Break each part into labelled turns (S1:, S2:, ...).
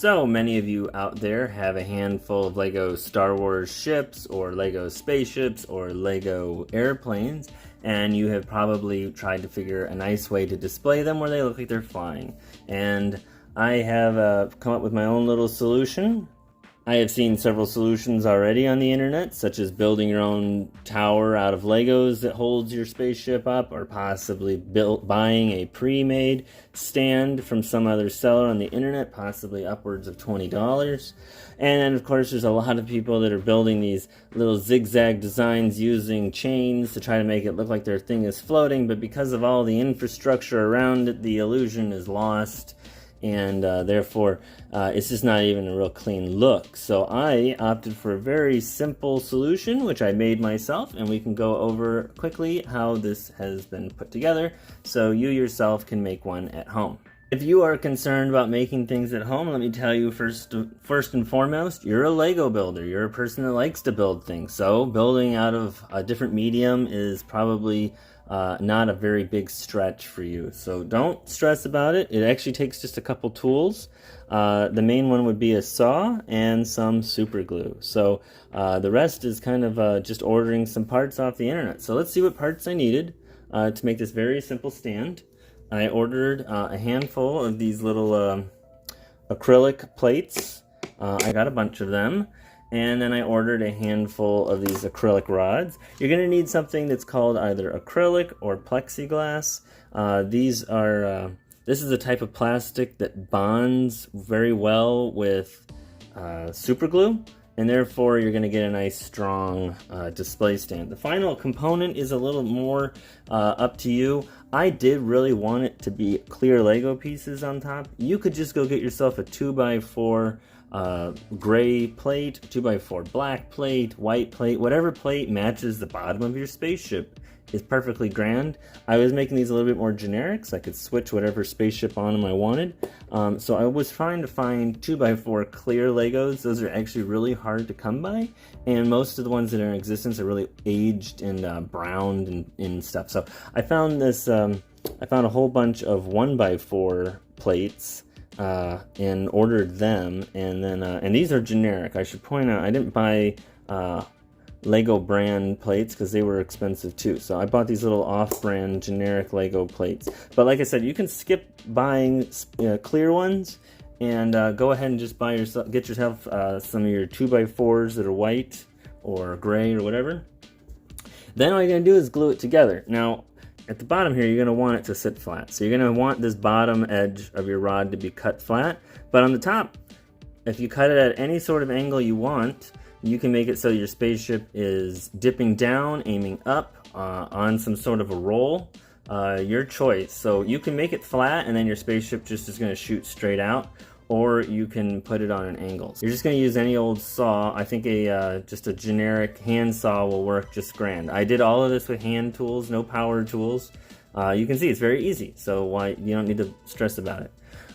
S1: So many of you out there have a handful of Lego Star Wars ships or Lego spaceships or Lego airplanes, and you have probably tried to figure a nice way to display them where they look like they're flying. And I have come up with my own little solution. I have seen several solutions already on the internet, such as building your own tower out of Legos that holds your spaceship up, or possibly buying a pre-made stand from some other seller on the internet, possibly upwards of $20. And then, of course, there's a lot of people that are building these little zigzag designs using chains to try to make it look like their thing is floating, but because of all the infrastructure around it, the illusion is lost. And therefore, it's just not even a real clean look. So I opted for a very simple solution, which I made myself, and we can go over quickly how this has been put together so you yourself can make one at home. If you are concerned about making things at home, let me tell you first and foremost, you're a Lego builder. You're a person that likes to build things. So building out of a different medium is probably not a very big stretch for you. So don't stress about it. It actually takes just a couple tools. The main one would be a saw and some super glue. So the rest is kind of just ordering some parts off the internet. So let's see what parts I needed to make this very simple stand. I ordered a handful of these little acrylic plates. I got a bunch of them. And then I ordered a handful of these acrylic rods. You're going to need something that's called either acrylic or plexiglass. This is a type of plastic that bonds very well with super glue, and therefore you're going to get a nice strong display stand. The final component is a little more up to you. I did really want it to be clear Lego pieces on top. You could just go get yourself a 2x4 gray plate, 2x4 black plate, white plate, whatever plate matches the bottom of your spaceship is perfectly grand. I was making these a little bit more generic so I could switch whatever spaceship on them I wanted. So I was trying to find 2x4 clear Legos. Those are actually really hard to come by, and most of the ones that are in existence are really aged and browned and stuff. So I found this, I found a whole bunch of 1x4 plates and ordered them, and then and these are generic. I should point out I didn't buy Lego brand plates because they were expensive too. So I bought these little off-brand generic Lego plates. But like I said, you can skip buying clear ones and go ahead and just get yourself some of your 2x4s that are white or gray or whatever. Then all you're going to do is glue it together. Now, at the bottom here, you're going to want it to sit flat. So you're going to want this bottom edge of your rod to be cut flat. But on the top, if you cut it at any sort of angle you want, you can make it so your spaceship is dipping down, aiming up on some sort of a roll. Your choice. So you can make it flat and then your spaceship just is going to shoot straight out, or you can put it on an angle. You're just going to use any old saw. I think just a generic hand saw will work just grand. I did all of this with hand tools, no power tools. You can see it's very easy, so you don't need to stress about it.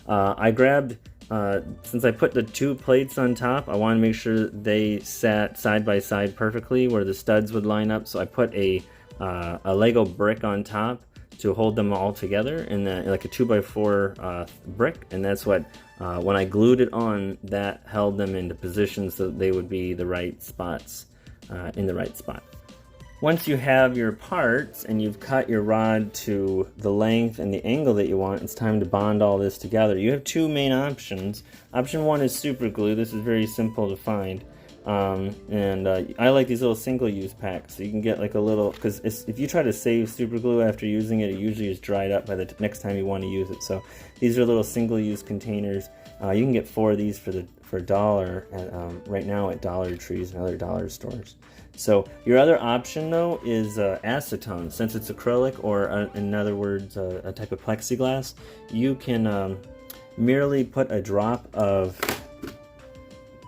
S1: I grabbed, since I put the two plates on top, I want to make sure they sat side by side perfectly where the studs would line up, so I put a Lego brick on top to hold them all together, and like a 2x4 brick, and that's what, when I glued it on, that held them into position so that they would be the right spots, in the right spot. Once you have your parts and you've cut your rod to the length and the angle that you want, it's time to bond all this together. You have two main options. Option one is super glue. This is very simple to find. I like these little single-use packs, so you can get like a little, because if you try to save super glue after using it, it usually is dried up by the next time you want to use it. So these are little single-use containers. You can get 4 of these for $1 right now at Dollar Trees and other dollar stores. So your other option though is acetone. Since it's acrylic, or in other words a type of plexiglass, you can merely put a drop of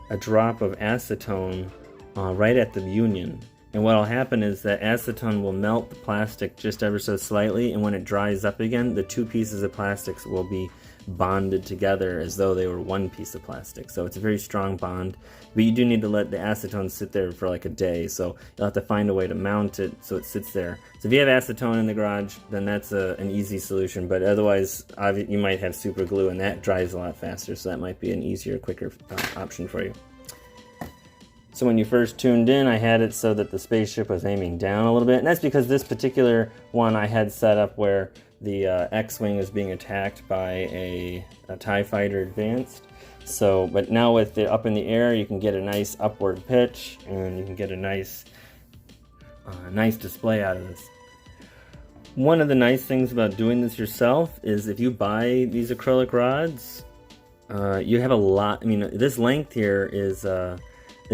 S1: acetone right at the union, and what will happen is that acetone will melt the plastic just ever so slightly, and when it dries up again, the two pieces of plastics will be bonded together as though they were one piece of plastic. So it's a very strong bond, but you do need to let the acetone sit there for like a day. So you'll have to find a way to mount it so it sits there. So if you have acetone in the garage, then that's an easy solution, but otherwise you might have super glue, and that dries a lot faster, so that might be an easier, quicker option for you. So when you first tuned in, I had it so that the spaceship was aiming down a little bit, and that's because this particular one I had set up where the X-Wing is being attacked by a TIE Fighter Advanced. So, but now with it up in the air, you can get a nice upward pitch, and you can get a nice display out of this. One of the nice things about doing this yourself is if you buy these acrylic rods, you have a lot. I mean, this length here is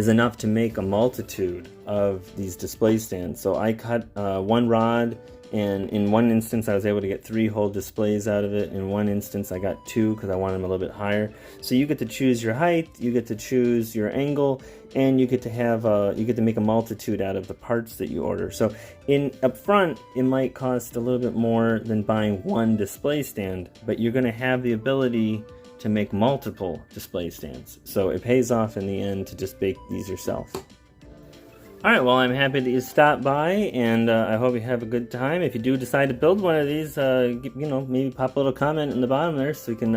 S1: enough to make a multitude of these display stands. So I cut one rod, and in one instance I was able to get 3 whole displays out of it. In one instance I got 2 because I wanted them a little bit higher. So you get to choose your height, you get to choose your angle, and you get to have you get to make a multitude out of the parts that you order. So up front it might cost a little bit more than buying one display stand, but you're going to have the ability to make multiple display stands. So it pays off in the end to just bake these yourself. Alright, well, I'm happy that you stopped by, and I hope you have a good time. If you do decide to build one of these, maybe pop a little comment in the bottom there so we can,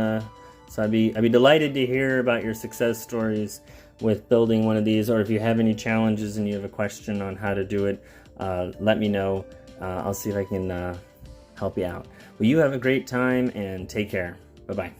S1: so I'd be delighted to hear about your success stories with building one of these, or if you have any challenges and you have a question on how to do it, let me know. I'll see if I can help you out. Well, you have a great time, and take care. Bye-bye.